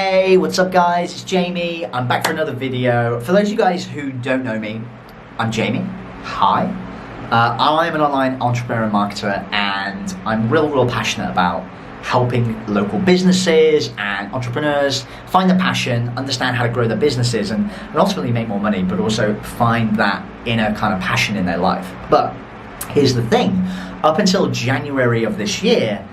Hey, what's up guys? It's Jamie. I'm back for another video. For those of you guys who don't know me, I'm Jamie. Hi. I'm an online entrepreneur and marketer, and I'm real passionate about helping local businesses and entrepreneurs find the passion, understand how to grow their businesses, and ultimately make more money, but also find that inner kind of passion in their life. But here's the thing, up until January of this year,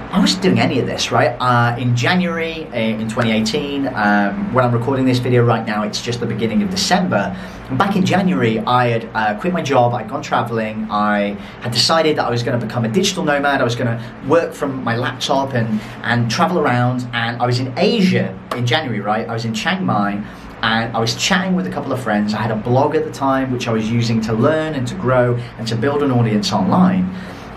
I wasn't doing any of this, right? In January, in 2018, when I'm recording this video right now, it's just the beginning of December. And back in January, I had quit my job, I'd gone traveling, I had decided that I was going to become a digital nomad, I was going to work from my laptop and travel around, and I was in Asia in January, right? I was in Chiang Mai, and I was chatting with a couple of friends. I had a blog at the time, which I was using to learn and to grow and to build an audience online.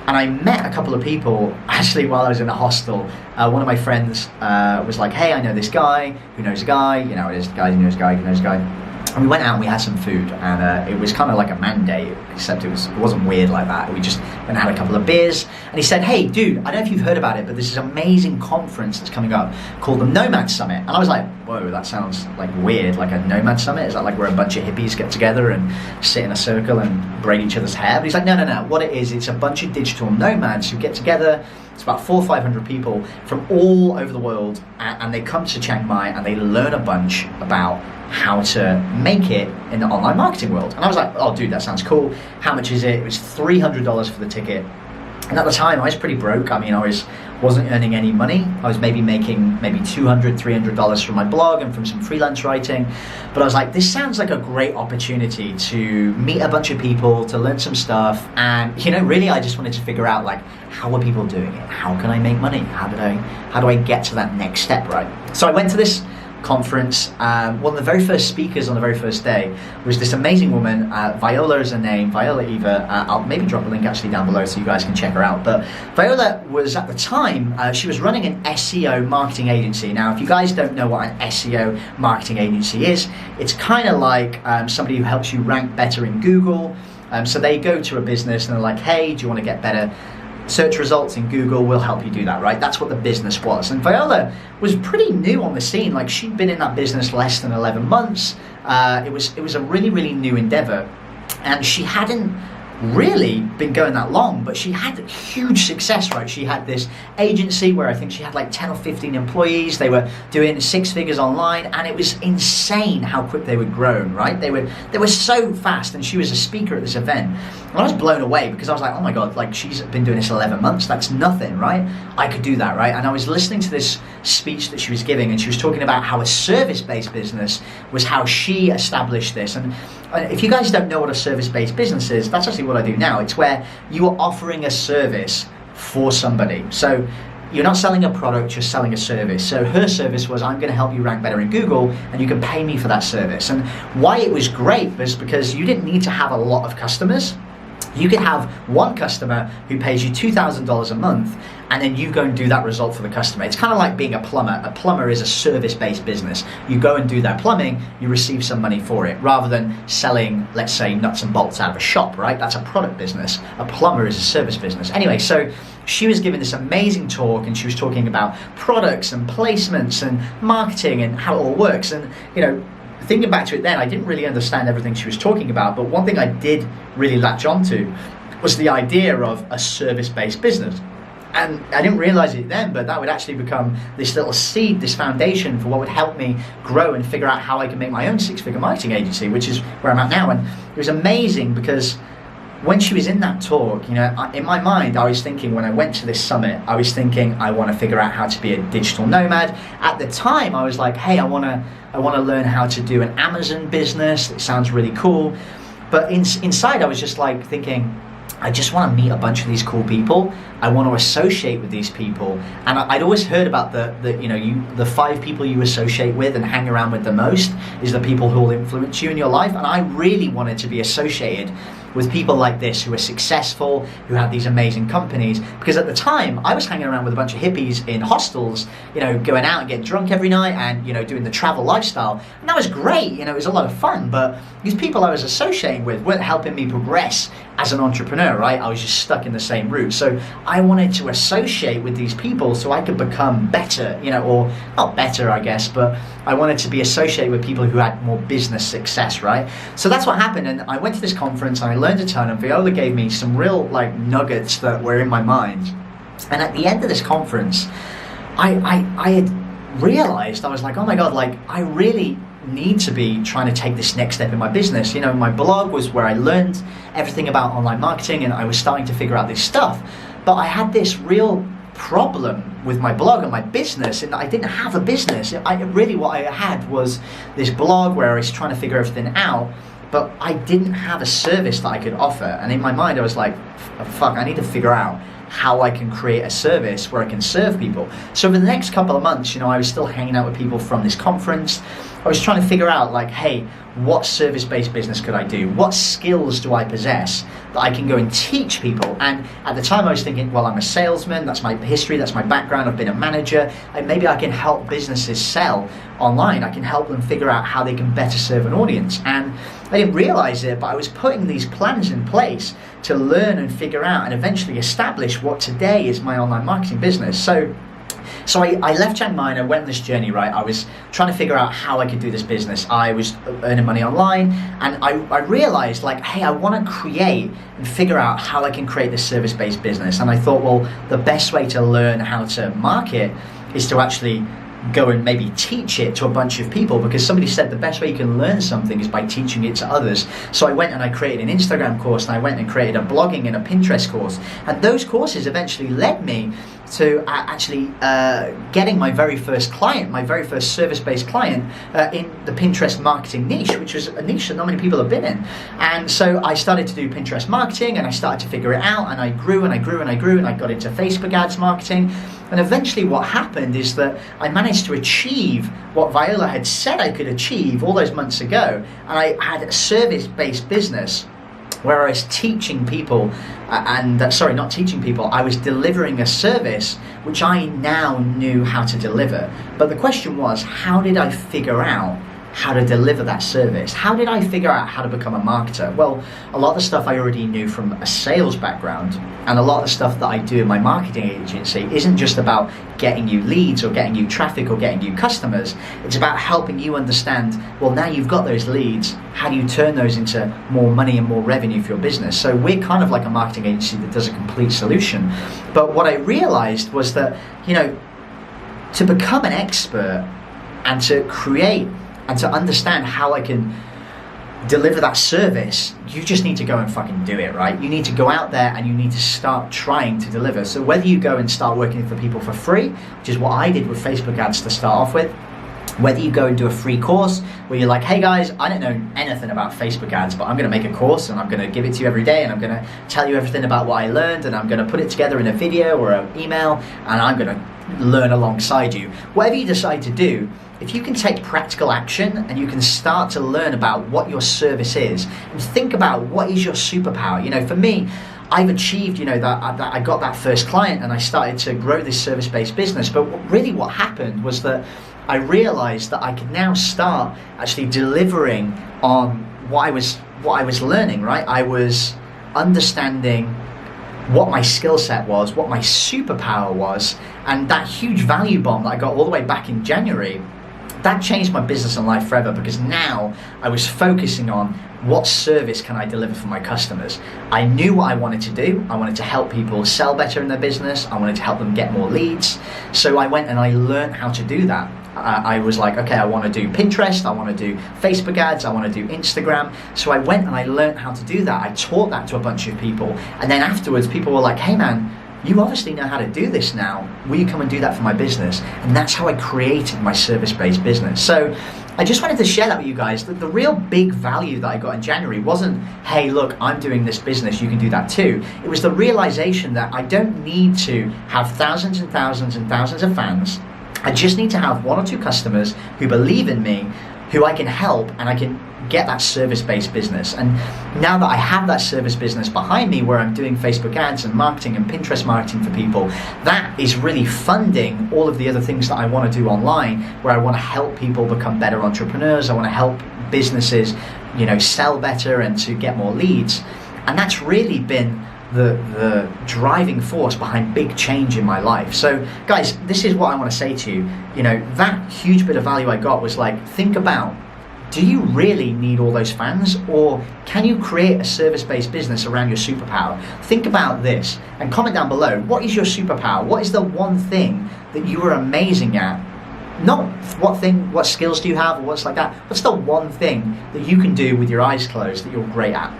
And I met a couple of people, actually, while I was in a hostel. One of my friends was like, hey, I know this guy who knows a guy, you know, this guy who knows a guy who knows a guy. And we went out and we had some food, and it was kind of like a man date, except it wasn't weird like that. We just went and had a couple of beers, and he said, hey, dude, I don't know if you've heard about it, but there's this amazing conference that's coming up called the Nomad Summit. And I was like, whoa, that sounds like weird, like a Nomad Summit? Is that like where a bunch of hippies get together and sit in a circle and braid each other's hair? But he's like, no, what it is, it's a bunch of digital nomads who get together. It's about 400 or 500 people from all over the world, and they come to Chiang Mai and they learn a bunch about how to make it in the online marketing world. And I was like, oh dude, that sounds cool. How much is it? It was $300 for the ticket. And at the time I was pretty broke. I mean, I wasn't earning any money. I was making $200, $300 from my blog and from some freelance writing. But I was like, this sounds like a great opportunity to meet a bunch of people, to learn some stuff. And you know, really I just wanted to figure out, like, how are people doing it? How can I make money? How do I get to that next step, right? So I went to this conference. One of the very first speakers on the very first day was this amazing woman, Viola is her name, Viola Eva. I'll maybe drop a link actually down below so you guys can check her out. But Viola was, at the time, she was running an SEO marketing agency. Now, if you guys don't know what an SEO marketing agency is, it's kind of like somebody who helps you rank better in Google. So they go to a business and they're like, hey, do you want to get better search results in Google? We'll help you do that, right? That's what the business was. And Viola was pretty new on the scene. Like, she'd been in that business less than 11 months. It was a really new endeavor, and she hadn't really been going that long, but she had huge success, right? She had this agency where I think she had like 10 or 15 employees. They were doing 6 figures online, and it was insane how quick they were growing, right? They were so fast, and she was a speaker at this event. And I was blown away because I was like, oh my God, like, she's been doing this 11 months. That's nothing, right? I could do that, right? And I was listening to this speech that she was giving, and she was talking about how a service-based business was how she established this. And if you guys don't know what a service-based business is, that's actually what I do now. It's where you are offering a service for somebody. So you're not selling a product, you're selling a service. So her service was, I'm going to help you rank better in Google, and you can pay me for that service. And why it was great was because you didn't need to have a lot of customers. You could have one customer who pays you $2,000 a month, and then you go and do that result for the customer. It's kind of like being a plumber. A plumber is a service-based business. You go and do that plumbing, you receive some money for it, rather than selling, let's say, nuts and bolts out of a shop, right? That's a product business. A plumber is a service business. Anyway, so she was giving this amazing talk, and she was talking about products and placements and marketing and how it all works. And, you know, thinking back to it then, I didn't really understand everything she was talking about, but one thing I did really latch onto was the idea of a service-based business. And I didn't realize it then, but that would actually become this little seed, this foundation for what would help me grow and figure out how I can make my own 6-figure marketing agency, which is where I'm at now. And it was amazing because when she was in that talk, you know, in my mind, I was thinking, when I went to this summit, I was thinking, I want to figure out how to be a digital nomad. At the time, I was like, hey, I want to learn how to do an Amazon business. It sounds really cool. But inside, I was just like thinking, I just want to meet a bunch of these cool people. I want to associate with these people. And I'd always heard about the 5 people you associate with and hang around with the most is the people who will influence you in your life. And I really wanted to be associated with people like this who are successful, who have these amazing companies. Because at the time, I was hanging around with a bunch of hippies in hostels, you know, going out and getting drunk every night and, you know, doing the travel lifestyle. And that was great, you know, it was a lot of fun, but these people I was associating with weren't helping me progress as an entrepreneur, right? I was just stuck in the same route. So I wanted to associate with these people so I could become better, or not better, I guess, but I wanted to be associated with people who had more business success, right? So that's what happened. And I went to this conference and I learned a ton, and Viola gave me some real nuggets that were in my mind. And at the end of this conference, I had realized, I was like, oh my God, I really need to be trying to take this next step in my business. My blog was where I learned everything about online marketing, and I was starting to figure out this stuff. But I had this real problem with my blog and my business, and I didn't have a business. What I had was this blog where I was trying to figure everything out, but I didn't have a service that I could offer. And in my mind, I was like, fuck, I need to figure out how I can create a service where I can serve people. So for the next couple of months, I was still hanging out with people from this conference. I was trying to figure out hey, what service-based business could I do? What skills do I possess that I can go and teach people? And at the time I was thinking, well, I'm a salesman, that's my history, that's my background, I've been a manager, and maybe I can help businesses sell online. I can help them figure out how they can better serve an audience. And I didn't realize it, but I was putting these plans in place to learn and figure out and eventually establish what today is my online marketing business. So I left Chiang Mai and I went on this journey, right? I was trying to figure out how I could do this business. I was earning money online, and I realized hey, I want to create and figure out how I can create this service-based business. And I thought, well, the best way to learn how to market is to actually go and maybe teach it to a bunch of people, because somebody said the best way you can learn something is by teaching it to others. So I went and I created an Instagram course, and I went and created a blogging and a Pinterest course, and those courses eventually led me to actually getting my very first client, my very first service-based client in the Pinterest marketing niche, which was a niche that not many people have been in. And so I started to do Pinterest marketing, and I started to figure it out, and I grew and I grew and I grew, and I got into Facebook ads marketing. And eventually what happened is that I managed to achieve what Viola had said I could achieve all those months ago. And I had a service-based business where I was teaching people, not teaching people, I was delivering a service which I now knew how to deliver. But the question was, how did I figure out how to deliver that service? How did I figure out how to become a marketer? Well, a lot of the stuff I already knew from a sales background, and a lot of the stuff that I do in my marketing agency isn't just about getting you leads or getting you traffic or getting you customers. It's about helping you understand, well, now you've got those leads, how do you turn those into more money and more revenue for your business? So we're kind of like a marketing agency that does a complete solution. But what I realized was that, to become an expert and to create and to understand how I can deliver that service, you just need to go and fucking do it, right? You need to go out there and you need to start trying to deliver. So whether you go and start working for people for free, which is what I did with Facebook ads to start off with, whether you go and do a free course where you're like, hey guys, I don't know anything about Facebook ads, but I'm going to make a course and I'm going to give it to you every day, and I'm going to tell you everything about what I learned, and I'm going to put it together in a video or an email, and I'm going to learn alongside you. Whatever you decide to do, if you can take practical action and you can start to learn about what your service is and think about what is your superpower. For me, I've achieved, that I got that first client and I started to grow this service-based business. But really what happened was that I realized that I could now start actually delivering on what I was learning, right? I was understanding what my skill set was, what my superpower was, and that huge value bomb that I got all the way back in January, that changed my business and life forever, because now I was focusing on what service can I deliver for my customers. I knew what I wanted to do. I wanted to help people sell better in their business. I wanted to help them get more leads. So I went and I learned how to do that. I was like, okay, I want to do Pinterest, I want to do Facebook ads, I want to do Instagram. So I went and I learned how to do that. I taught that to a bunch of people. And then afterwards, people were like, hey man, you obviously know how to do this now. Will you come and do that for my business? And that's how I created my service-based business. So I just wanted to share that with you guys, that the real big value that I got in January wasn't, hey, look, I'm doing this business, you can do that too. It was the realization that I don't need to have thousands and thousands and thousands of fans. I just need to have one or two customers who believe in me, who I can help, and I can get that service-based business. And now that I have that service business behind me, where I'm doing Facebook ads and marketing and Pinterest marketing for people, that is really funding all of the other things that I want to do online, where I want to help people become better entrepreneurs. I want to help businesses, sell better and to get more leads. And that's really been the driving force behind big change in my life. So guys, this is what I want to say to you. You know, that huge bit of value I got was like, think about, do you really need all those fans, or can you create a service-based business around your superpower? Think about this and comment down below, what is your superpower? What is the one thing that you are amazing at? Not what skills do you have or what's like that. What's the one thing that you can do with your eyes closed that you're great at?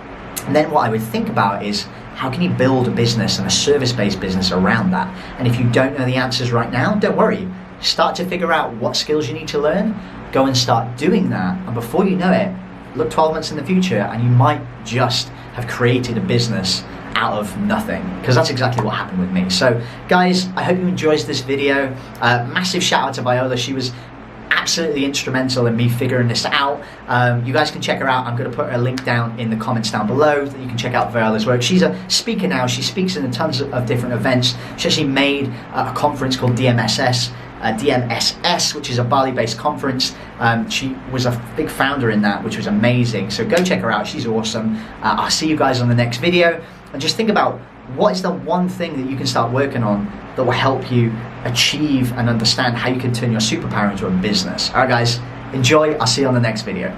And then what I would think about is, how can you build a business and a service-based business around that? And if you don't know the answers right now, don't worry. Start to figure out what skills you need to learn, go and start doing that, and before you know it, look 12 months in the future and you might just have created a business out of nothing, because that's exactly what happened with me. So guys, I hope you enjoyed this video. Massive shout out to Viola. She was absolutely instrumental in me figuring this out. You guys can check her out. I'm going to put a link down in the comments down below that you can check out Viola's work. She's a speaker now. She speaks in tons of different events. She actually made a conference called DMSS, which is a Bali-based conference. She was a big founder in that, which was amazing. So go check her out. She's awesome. I'll see you guys on the next video. And just think about, what is the one thing that you can start working on that will help you achieve and understand how you can turn your superpower into a business. All right, guys, enjoy. I'll see you on the next video.